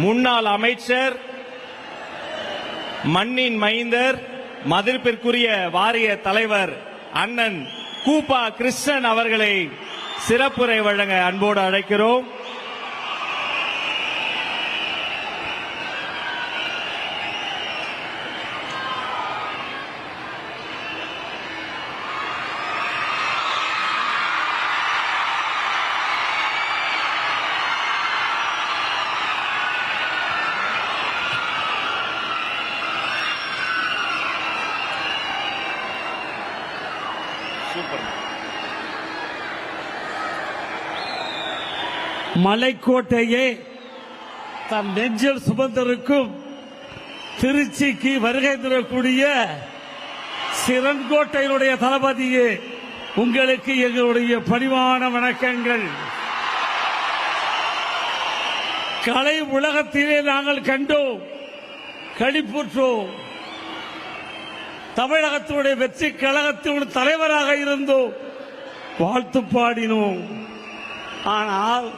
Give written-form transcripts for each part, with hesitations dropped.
முன்னாள் அமைச்சர், மண்ணின் மைந்தர், மதிப்பிற்குரிய வாரிய தலைவர் அண்ணன் கூப்பா கிருஷ்ணன் அவர்களை சிறப்புரை வழங்க அன்போடு அழைக்கிறோம். மலைக்கோட்டையே தன் நெஞ்சில் சுமந்திருக்கும் திருச்சிக்கு வருகை தரக்கூடிய சிறன்கோட்டையினுடைய தளபதியே, உங்களுக்கு எங்களுடைய பணிவான வணக்கங்கள். கலை உலகத்திலே நாங்கள் கண்டோம், களிப்புற்றோம். தமிழகத்தினுடைய வெற்றி கழகத்தினுடைய தலைவராக இருந்தோம், வாழ்த்து பாடினோம். ஆனால்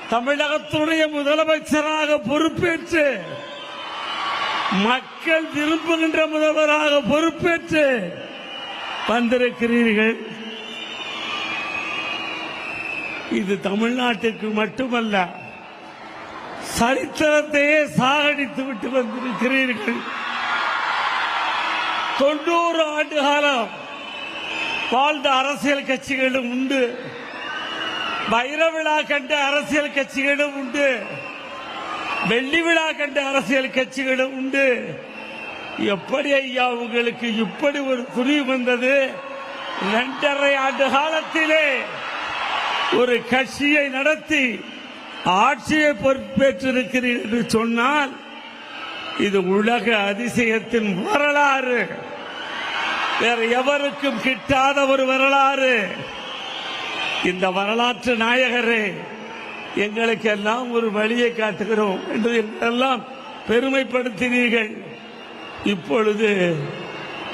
தமிழகத்தினுடைய முதலமைச்சராக பொறுப்பேற்று, மக்கள் விரும்புகின்ற முதல்வராக பொறுப்பேற்று வந்திருக்கிறீர்கள். இது தமிழ்நாட்டுக்கு மட்டுமல்ல, சரித்திரத்தையே சாகடித்து விட்டு வந்திருக்கிறீர்கள். 90 ஆண்டு காலம் வாழ்ந்த அரசியல் கட்சிகளும் உண்டு, வைர விழா கண்ட அரசியல் கட்சிகளும் உண்டு, வெள்ளி விழா கண்ட அரசியல் கட்சிகளும் உண்டு. எப்படி ஐயா உங்களுக்கு இப்படி ஒரு துணிவு வந்தது? 2.5 ஆண்டு காலத்திலே ஒரு கட்சியை நடத்தி ஆட்சியை பொறுப்பேற்றிருக்கிறீர்கள் என்று சொன்னால் இது உலக அதிசயத்தின் வரலாறு, வேற எவருக்கும் கிட்டாத ஒரு வரலாறு. இந்த வரலாற்று நாயகரே, எங்களுக்கு எல்லாம் ஒரு வழியை காட்டுகிறோம் என்று எல்லாம் பெருமைப்படுத்தினீர்கள். இப்பொழுது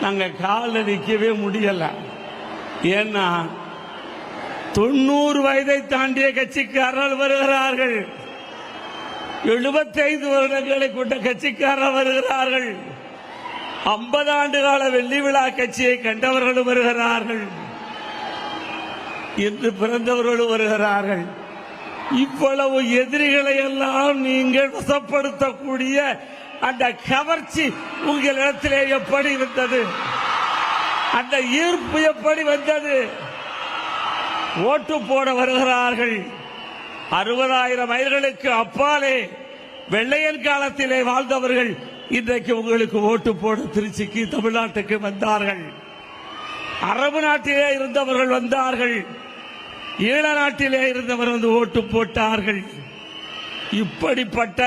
நாங்கள் காலில் நிற்கவே முடியல. ஏன்னா 90 வயதை தாண்டிய கட்சிக்காரர்கள் வருகிறார்கள், 75 வருடங்களை கொண்ட கட்சிக்காரர்கள் வருகிறார்கள், 50 ஆண்டு கால வெள்ளி விழா கட்சியை கண்டவர்களும் வருகிறார்கள், இன்று பிறந்தவர்களும் வருகிறார்கள். இவ்வளவு எதிரிகளை எல்லாம் நீங்கள் வசப்படுத்தக்கூடிய அந்த கவர்ச்சி உங்களிடத்திலே எப்படி வந்தது? அந்த ஈர்ப்பு எப்படி வந்தது? ஓட்டு போட வருகிறார்கள். 60,000 மைல்களுக்கு அப்பாலே வெள்ளையன் காலத்திலே வாழ்ந்தவர்கள் இன்றைக்கு உங்களுக்கு ஓட்டு போட திருச்சிக்கு, தமிழ்நாட்டுக்கு வந்தார்கள். அரபு நாட்டிலே இருந்தவர்கள் வந்தார்கள், ஈழ நாட்டிலே இருந்தவர் வந்து ஓட்டு போட்டார்கள். இப்படிப்பட்ட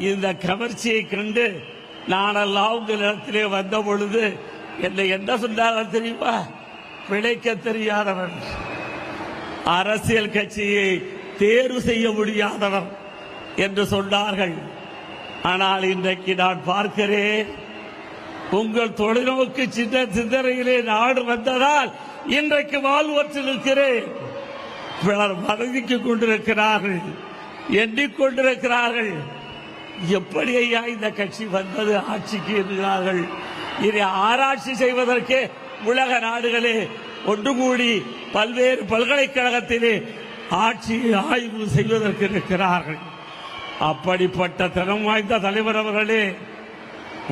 இந்த கவர்ச்சியை கண்டு நானெல்லாம் உங்களிடத்திலே வந்த பொழுது என்னை என்ன சொன்னார்கள் தெரியுமா? பிழைக்க தெரியாதவன், அரசியல் கட்சியை தேர்வு செய்ய முடியாதவர் என்று சொன்னார்கள். ஆனால் இன்றைக்கு நான் பார்க்கிறேன், உங்கள் தொலைநோக்கு சிந்தனையிலே நாடு வந்ததால் இன்றைக்கு வாழ்வற்றில் இருக்கிறேன். பலர் வதங்கிக் கொண்டிருக்கிறார்கள், எண்ணிக்கொண்டிருக்கிறார்கள், எப்படி ஐயா இந்த கட்சி வந்தது ஆட்சிக்கு என்கிறார்கள். இதை ஆராய்ச்சி செய்வதற்கே உலக நாடுகளே ஒன்று கூடி பல்வேறு பல்கலைக்கழகத்திலே ஆட்சி ஆய்வு செய்வதற்கு இருக்கிறார்கள். அப்படிப்பட்ட திறம் வாய்ந்த தலைவர் அவர்களே,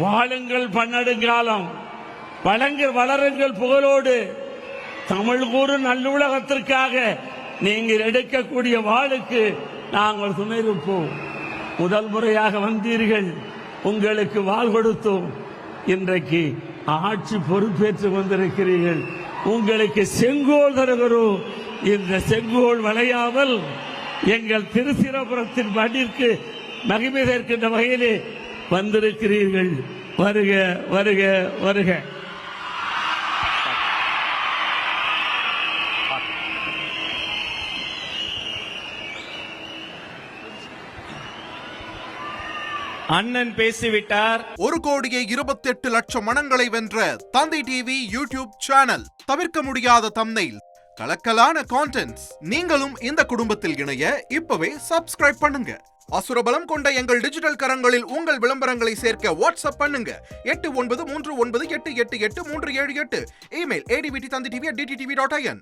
வாழுங்கள் பன்னெடுங்காலம், வளருங்கள் புகழோடு. தமிழ் கூறும் நல்லுலகத்திற்காக நீங்கள் எடுக்கக்கூடிய வாளுக்கு நாங்கள் துணை இருப்போம். முதல் முறையாக வந்தீர்கள், உங்களுக்கு வாள் கொடுத்தோம். இன்றைக்கு ஆட்சி பொறுப்பேற்று வந்திருக்கிறீர்கள், உங்களுக்கு செங்கோல் தருகிறோம். இந்த செங்கோல் வளையாமல் எங்கள் திருச்சிராப்பள்ளியின் மண்ணிற்கு மகிமை சேர்க்கின்ற வகையிலே வந்திருக்கிறீர்கள். வருக வருக வருக. அண்ணன் பேசிவிட்டார். 1,28,00,000 மனங்களை வென்ற தந்தை டிவி யூடியூப் சேனல். தவிர்க்க முடியாத தம்ப்நெயில், கலக்கலான கான்டென்ட்ஸ். நீங்களும் இந்த குடும்பத்தில் இணைய இப்பவே சப்ஸ்கிரைப் பண்ணுங்க. அசுரபலம் கொண்ட எங்கள் டிஜிட்டல் கரங்களில் உங்கள் விளம்பரங்களை சேர்க்க வாட்ஸ்அப் பண்ணுங்க 8939888837 இமெயில் advttanditv@dttv.in